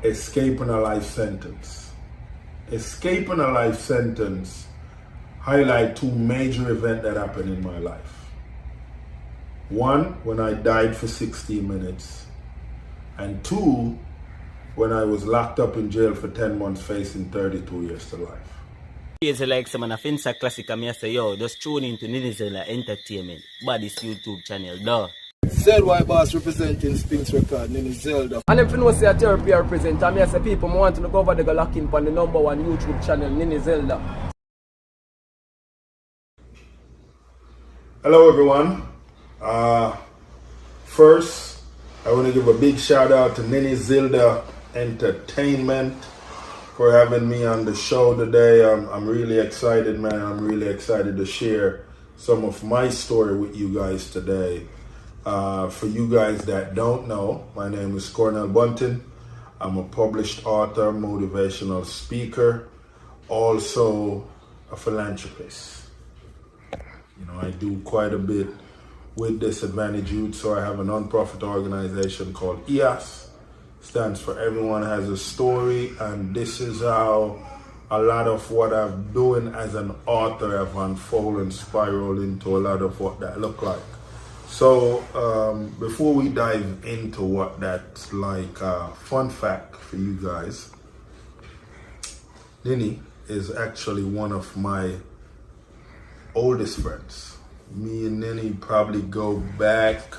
Escaping a life sentence. Escaping a life sentence highlight two major events that happened in my life. One, when I died for 16 minutes. And two, when I was locked up in jail for 10 months facing 32 years to life. It's like some finsa classic and I say, yo, just tune into Greatninizelda Entertainment, Body's YouTube channel, duh. ZY Boss representing Spinks Record, Greatninizelda. And if you know say a therapy represent, I say people want to go over the lock in on the #1 YouTube channel, Greatninizelda. Hello everyone. First, I want to give a big shout out to Greatninizelda Entertainment for having me on the show today. I'm really excited, man. I'm really excited to share some of my story with you guys today. For you guys that don't know, my name is Cornell Bunting. I'm a published author, motivational speaker, also a philanthropist. You know, I do quite a bit with disadvantaged youth, so I have a non-profit organization called EAS. Stands for Everyone Has a Story, and this is how a lot of what I'm doing as an author have unfolded and spiraled into a lot of what that look like. So before we dive into what that's like, fun fact for you guys, Nini is actually one of my oldest friends. Me and Nini probably go back,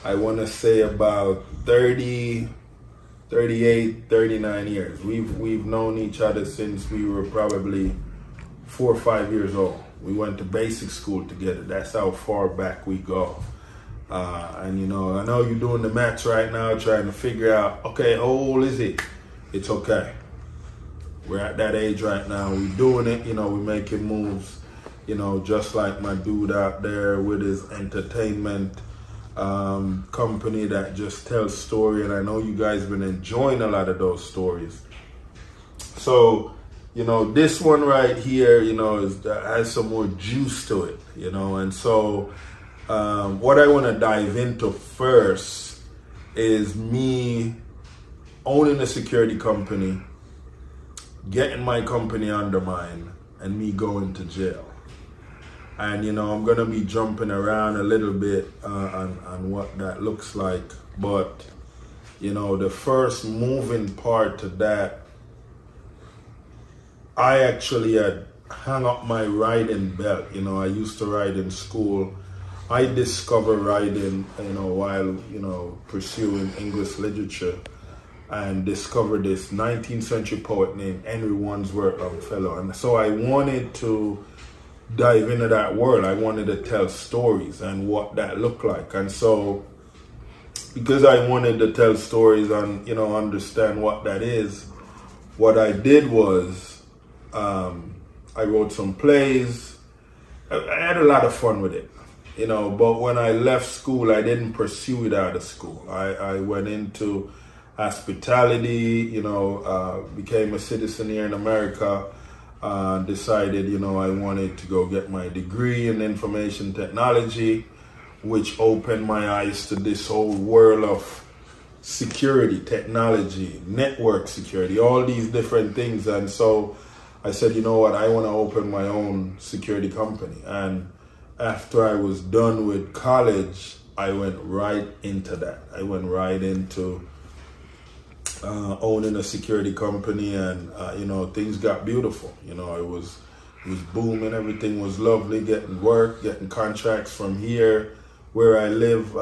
I want to say about 30, 38, 39 years. We've known each other since we were probably 4 or 5 years old. We went to basic school together. That's how far back we go. And you know, I know you're doing the maths right now, trying to figure out, okay, how old is he? It's okay. We're at that age right now. We're doing it, you know, we're making moves, you know, just like my dude out there with his entertainment company that just tells story, and I know you guys been enjoying a lot of those stories. So, you know, this one right here, you know, has some more juice to it, you know, and so what I want to dive into first is me owning a security company, getting my company undermined, and me going to jail. And, you know, I'm going to be jumping around a little bit on what that looks like. But, you know, the first moving part to that, I actually had hung up my riding belt. You know, I used to ride in school. I discovered riding, you know, while, you know, pursuing English literature, and discovered this 19th century poet named Henry Wadsworth Longfellow. And so I wanted to dive into that world. I wanted to tell stories and what that looked like. And so because I wanted to tell stories and, you know, understand what that is, what I did was I wrote some plays. I had a lot of fun with it, you know, but when I left school, I didn't pursue it out of school. I went into hospitality, you know, became a citizen here in America. Decided, you know, I wanted to go get my degree in information technology, which opened my eyes to this whole world of security, technology, network security, all these different things. And so I said, you know what, I want to open my own security company. And after I was done with college, I went right into that. I went right into owning a security company, and you know, things got beautiful. You know, it was booming. Everything was lovely. Getting work, getting contracts from here, where I live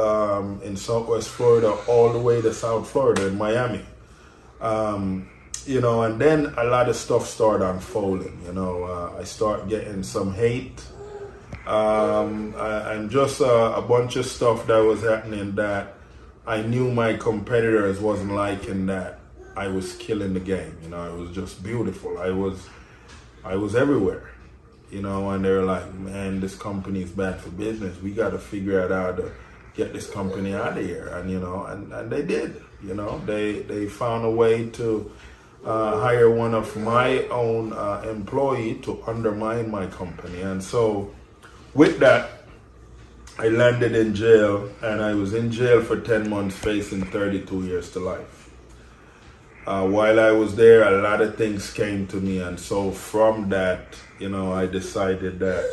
in Southwest Florida, all the way to South Florida in Miami. You know, and then a lot of stuff started unfolding. You know, I start getting some hate, and just a bunch of stuff that was happening that I knew my competitors wasn't liking, that I was killing the game. You know, it was just beautiful. I was everywhere, you know, and they're like, man, this company is bad for business. We got to figure out how to get this company out of here. And, you know, and they did, you know, they found a way to hire one of my own employee to undermine my company. And so with that, I landed in jail, and I was in jail for 10 months facing 32 years to life. while I was there, a lot of things came to me, and so from that, I decided that,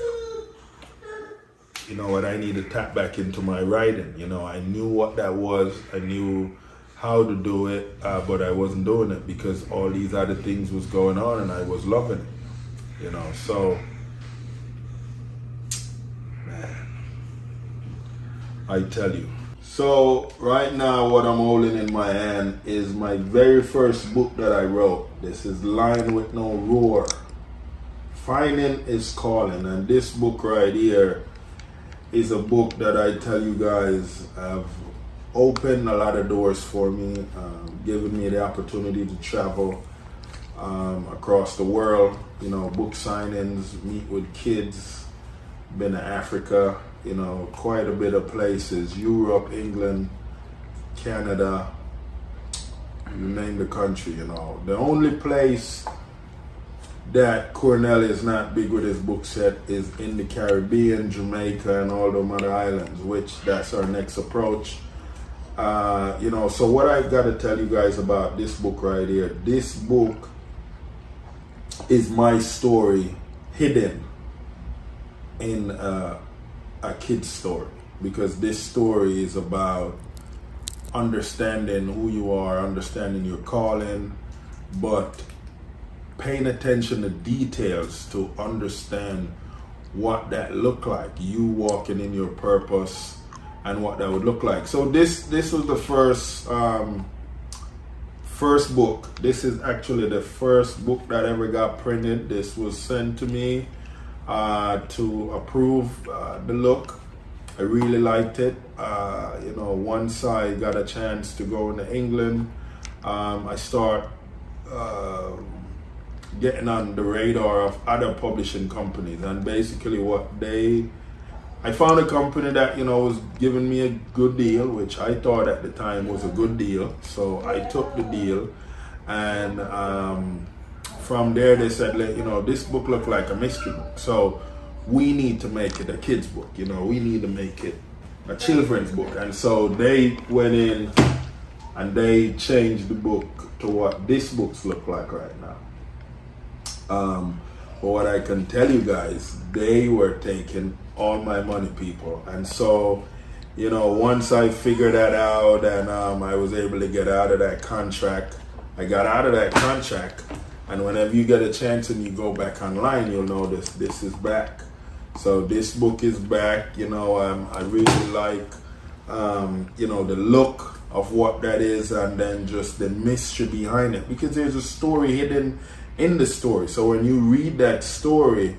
what I need to tap back into my writing. I knew what that was, I knew how to do it, but I wasn't doing it because all these other things was going on, and I was loving it. So, man, I tell you. So right now what I'm holding in my hand is my very first book that I wrote. This is Lion with No Roar. Finding is Calling. And this book right here is a book that I tell you guys have opened a lot of doors for me, given me the opportunity to travel across the world, book signings, meet with kids, been to Africa, quite a bit of places, Europe, England, Canada, you name the country, The only place that Cornell is not big with his book set is in the Caribbean, Jamaica, and all the other islands, which that's our next approach. So what I got to tell you guys about this book right here, this book is my story hidden in a kid's story, because this story is about understanding who you are, understanding your calling, but paying attention to details to understand what that look like, you walking in your purpose and what that would look like. So this was the first book. This is actually the first book that ever got printed. This was sent to me to approve the look. I really liked it. Once I got a chance to go into England, I start getting on the radar of other publishing companies, and basically I found a company that was giving me a good deal, which I thought at the time was a good deal. So I took the deal, and from there they said, this book looked like a mystery book, so we need to make it a kid's book. We need to make it a children's book. And so they went in and they changed the book to what this book's look like right now. But what I can tell you guys, they were taking all my money, people. And so, once I figured that out, and I was able to get out of that contract, I got out of that contract. And whenever you get a chance and you go back online, you'll notice this is back. So this book is back. I really like, the look of what that is, and then just the mystery behind it, because there's a story hidden in the story. So when you read that story,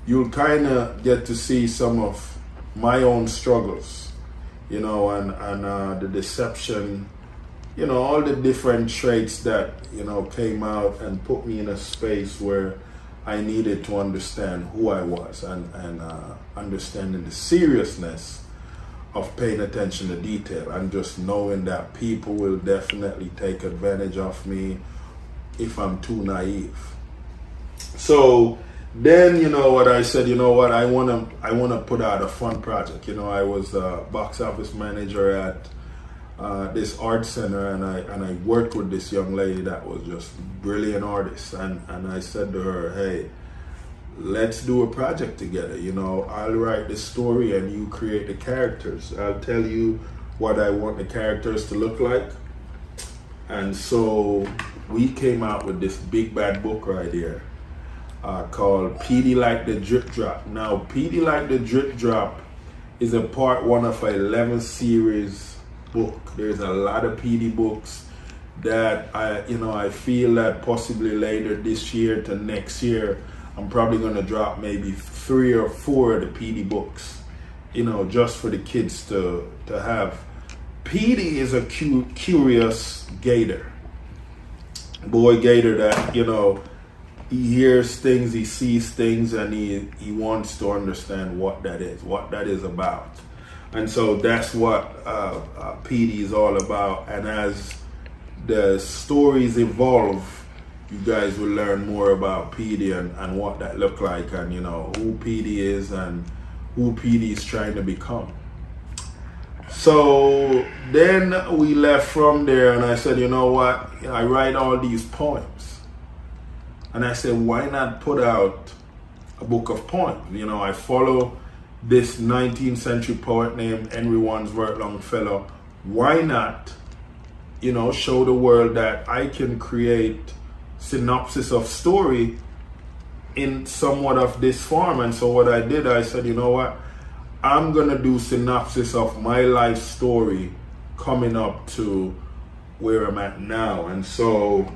you'll kind of get to see some of my own struggles, and the deception, all the different traits that, came out and put me in a space where I needed to understand who I was, and understanding the seriousness of paying attention to detail, and just knowing that people will definitely take advantage of me if I'm too naive. So then, what I said, I want to put out a fun project. I was a box office manager at this art center, and I worked with this young lady that was just brilliant artist, and I said to her, hey, let's do a project together. I'll write the story and you create the characters. I'll tell you what I want the characters to look like. And so we came out with this big bad book right here called PD Like the Drip Drop. Now, PD Like the Drip Drop is a part 1 of an 11 series book. There's a lot of PD books that I feel that possibly later this year to next year, I'm probably going to drop maybe 3 or 4 of the PD books, just for the kids to have. PD is a curious gator. Boy gator that, he hears things, he sees things, and he wants to understand what that is about. And so that's what PD is all about. And as the stories evolve, you guys will learn more about PD and what that look like, and who PD is and who PD is trying to become. So then we left from there, and I said, you know what? I write all these poems. And I said, why not put out a book of poems? You know, I follow this 19th century poet named Henry Wadsworth Longfellow. Why not, you know, show the world that I can create synopsis of story in somewhat of this form? And so what I did, I said, you know what? I'm gonna do synopsis of my life story coming up to where I'm at now. And so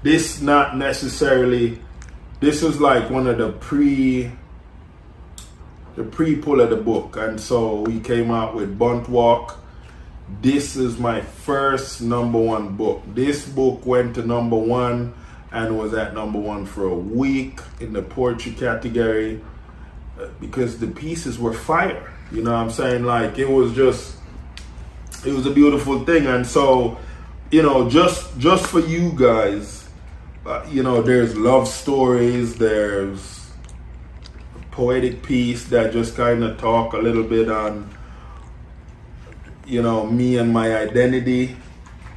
this not necessarily, this was like one of the pre-pull of the book. And so we came out with Bunt Walk. This is my first #1 book. This book went to #1 and was at #1 for a week in the poetry category because the pieces were fire. You know what I'm saying? Like it was a beautiful thing. And so, you know, just for you guys, you know, there's love stories, there's a poetic piece that just kind of talk a little bit on, you know, me and my identity,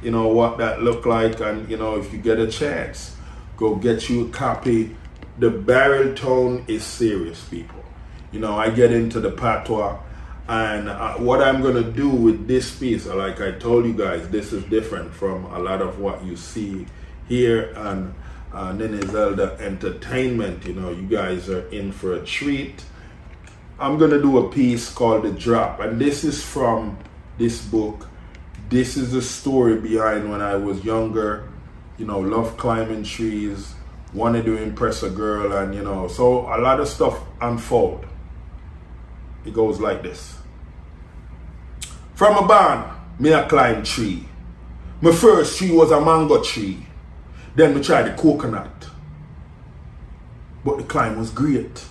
you know, what that look like. And, you know, if you get a chance, go get you a copy. The barrel tone is serious, people. You know, I get into the patois, and what I'm going to do with this piece, like I told you guys, this is different from a lot of what you see here on Greatninizelda Entertainment. You know, you guys are in for a treat. I'm going to do a piece called The Drop, and this is from this book. This is the story behind when I was younger, you know, love climbing trees, wanted to impress a girl, and, you know, so a lot of stuff unfold. It goes like this. From a barn, me a climb tree. My first tree was a mango tree. Then me tried the coconut. But the climb was great.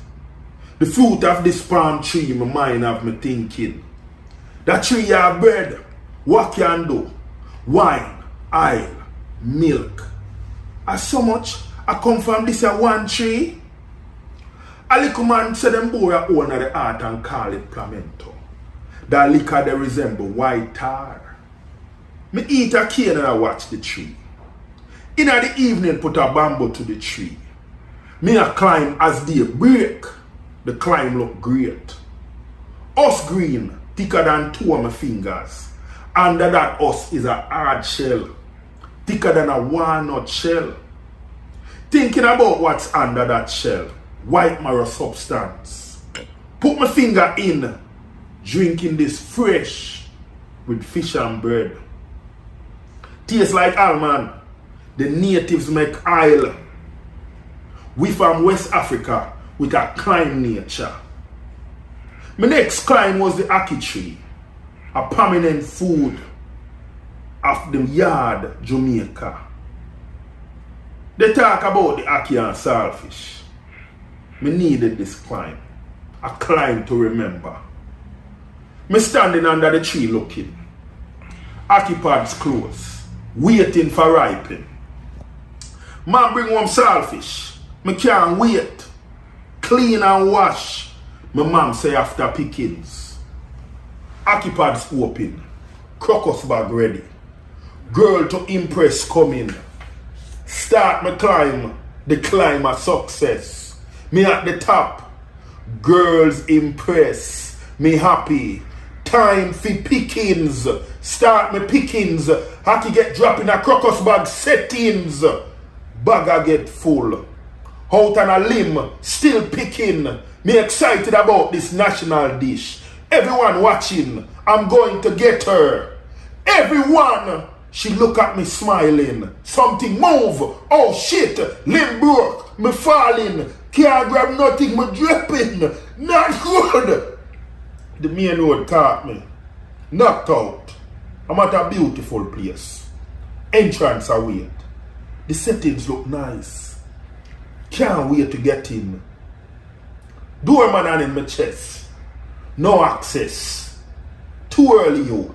The fruit of this palm tree, my mind have me thinking. That tree have bread, what can do? Wine, oil, milk. As so much, I come from this one tree. A little man said them boy own the art and call it plamento. That liquor they resemble white tar. Me eat a cane and I watch the tree. In the evening put a bamboo to the tree. Me a climb as day break. The climb look great. Us green, thicker than 2 of my fingers. Under that us is a hard shell. Thicker than a walnut shell. Thinking about what's under that shell. White marrow substance. Put my finger in. Drinking this fresh with fish and bread. Tastes like almond. The natives make oil. We from West Africa with a climb nature. My next climb was the ackee tree. A permanent food of the yard, Jamaica. They talk about the ackee and saltfish. Me needed this climb. A climb to remember. Me standing under the tree looking. Ackee pods close. Waiting for ripening. Man bring home saltfish. Me can't wait. Clean and wash. My mom say after pickings. Ackee pods open. Crocus bag ready. Girl to impress coming. Start my climb. The climb of success. Me at the top. Girls impress. Me happy. Time for pickings. Start my pickings. Hockey get dropping a crocus bag settings. Bagger get full. Out on a limb. Still picking. Me excited about this national dish. Everyone watching. I'm going to get her. Everyone. She look at me smiling. Something move. Oh shit. Limb broke. Me falling. Can't grab nothing. Me dripping. Not good. The main road caught me. Knocked out. I'm at a beautiful place. Entrance await. The settings look nice. Can't wait to get in. Doorman on in my chest. No access. Too early youth.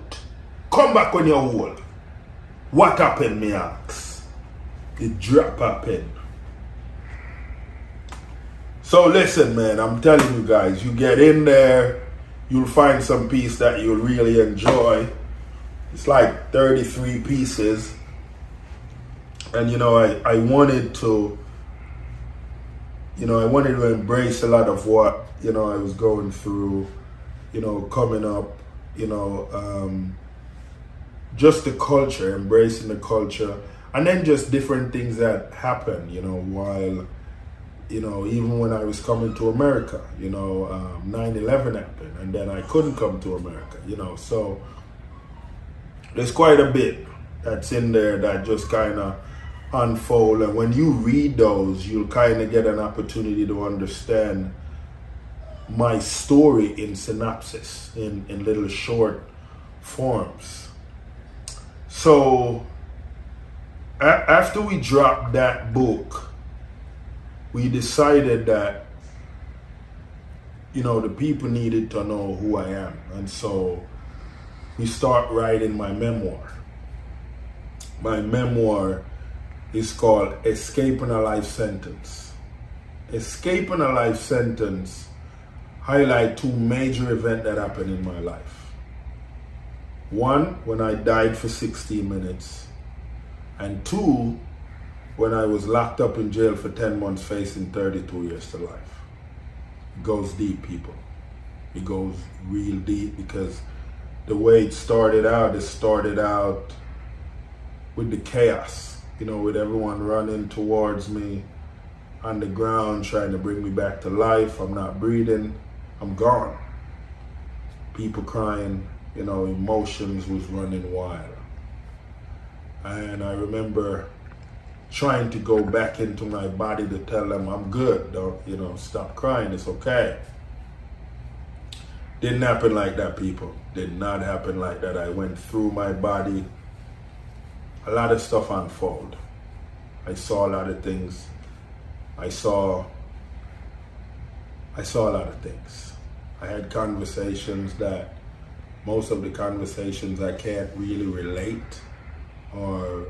Come back when you're old. What happened, me ask? The drop happened. So listen, man, I'm telling you guys, you get in there, you'll find some piece that you'll really enjoy. It's like 33 pieces. And, you know, I wanted to, you know, I wanted to embrace a lot of what, you know, I was going through, you know, coming up, you know, just the culture, embracing the culture, and then just different things that happened, you know, while, you know, even when I was coming to America, you know, 9/11 happened, and then I couldn't come to America, you know, so there's quite a bit that's in there that just kind of unfold, and when you read those, you'll kind of get an opportunity to understand my story in synopsis, in little short forms. So after we dropped that book, we decided that, you know, the people needed to know who I am, and so we start writing my memoir. My memoir is called Escaping a Life Sentence. Escaping a Life Sentence highlight two major events that happened in my life. One, when I died for 16 minutes, and two, when I was locked up in jail for 10 months facing 32 years to life. It goes deep, people. It goes real deep, because the way it started out with the chaos, you know, with everyone running towards me on the ground, trying to bring me back to life. I'm not breathing, I'm gone. People crying, you know, emotions was running wild. And I remember trying to go back into my body to tell them I'm good, don't, you know, stop crying, it's okay. Didn't happen like that, people. Did not happen like that. I went through my body. A lot of stuff unfold. I saw a lot of things. I saw a lot of things. I had conversations that, most of the conversations I can't really relate or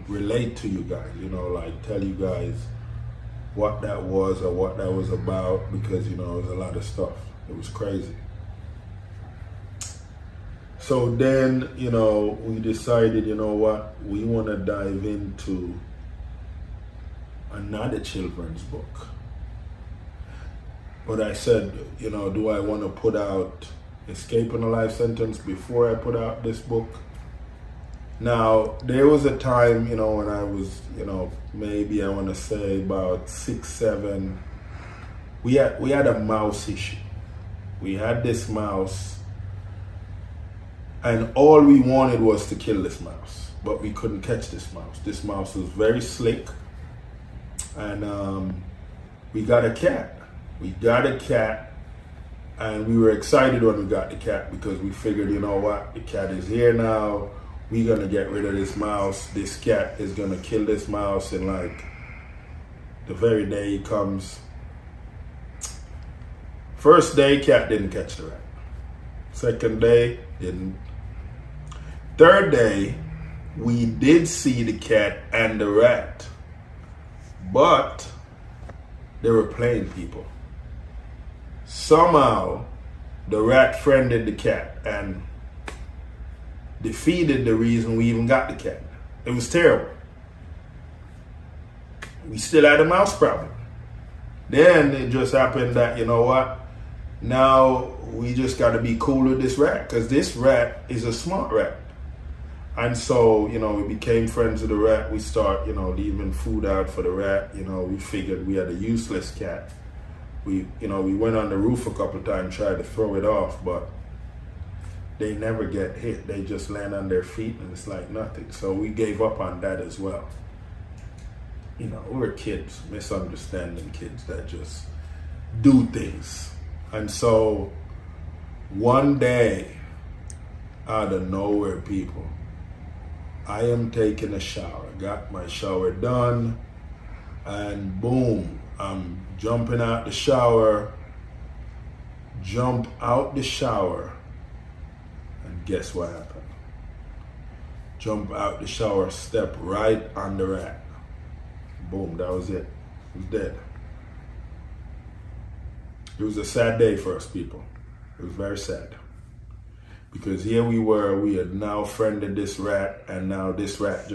relate to you guys, you know, like tell you guys what that was or what that was about, because, you know, it was a lot of stuff. It was crazy. So then, you know, we decided, you know what, we want to dive into another children's book. But I said, you know, do I want to put out Escaping a Life Sentence before I put out this book? Now, there was a time, you know, when I was, you know, maybe I want to say about 6, 7, we had a mouse issue. We had this mouse, and all we wanted was to kill this mouse, but we couldn't catch this mouse. This mouse was very slick, and we got a cat. We got a cat, and we were excited when we got the cat, because we figured, you know what, the cat is here now. We're gonna get rid of this mouse. This cat is gonna kill this mouse, and like the very day he comes. First day, cat didn't catch the rat. Second day, didn't. Third day, we did see the cat and the rat, but they were playing people. Somehow, the rat friended the cat and defeated the reason we even got the cat. It was terrible. We still had a mouse problem. Then it just happened that, you know what, now we just got to be cool with this rat, because this rat is a smart rat. And so, you know, we became friends with the rat. We start, you know, leaving food out for the rat. You know, we figured we had a useless cat. We went on the roof a couple of times, tried to throw it off, but they never get hit. They just land on their feet and it's like nothing. So we gave up on that as well. You know, we're kids, misunderstanding kids that just do things. And so one day, out of nowhere, people, I am taking a shower. Got my shower done, and boom, I'm jumping out the shower. Jump out the shower, and guess what happened? Jump out the shower, step right on the rat. Boom, that was it. It was dead. It was a sad day for us, people. It was very sad. Because here we had now friended this rat, and now this rat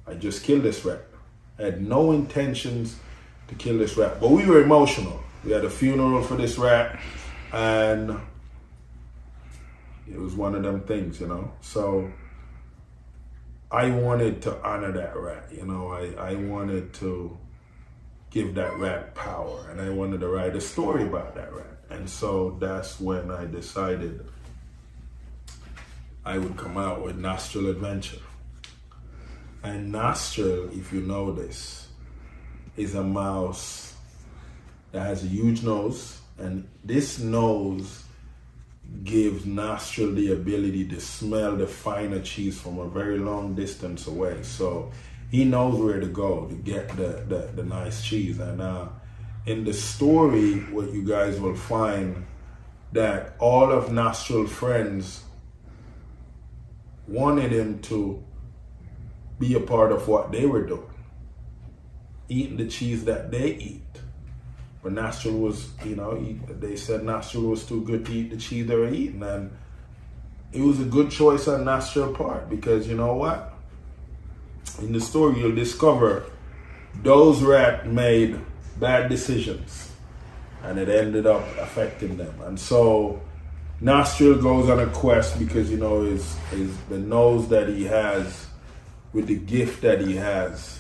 I just killed this rat. I had no intentions to kill this rat, but we were emotional. We had a funeral for this rat, and it was one of them things, you know. So I wanted to honor that rat, you know. I wanted to give that rat power, and I wanted to write a story about that rat. And so that's when I decided I would come out with Nostril Adventure. And Nostril, if you know this, is a mouse that has a huge nose, and this nose gives Nostril the ability to smell the finer cheese from a very long distance away. So he knows where to go to get the nice cheese. And in the story, what you guys will find that all of Nostril's friends wanted him to be a part of what they were doing, eating the cheese that they eat. But Nostril was, you know, they said Nostril was too good to eat the cheese they were eating. And it was a good choice on Nostril's part, because you know what? In the story, you'll discover those rats made bad decisions, and it ended up affecting them. And so Nostril goes on a quest because, you know, is the nose that he has with the gift that he has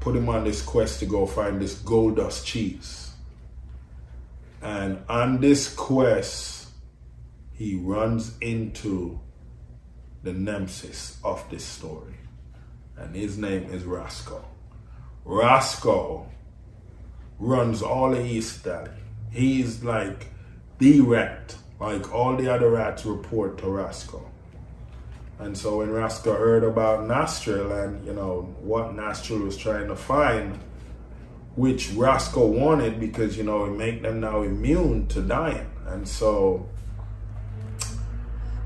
put him on this quest to go find this gold dust cheese. And on this quest, he runs into the nemesis of this story, and his name is Roscoe. Roscoe runs all of East Valley. He's like the rat. Like all the other rats report to Roscoe. And so when Roscoe heard about Nostril and, you know, what Nostril was trying to find, which Roscoe wanted because, you know, it make them now immune to dying. And so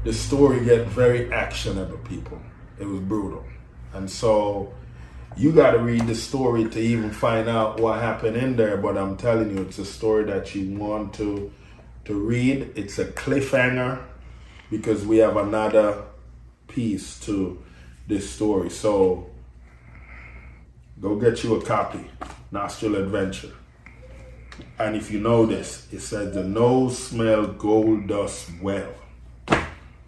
the story get very actionable, people. It was brutal. And so you got to read the story to even find out what happened in there. But I'm telling you, it's a story that you want to read. It's a cliffhanger because we have another piece to this story. So go get you a copy, Nostril Adventure. And if you know this, it says the nose smelled gold dust well.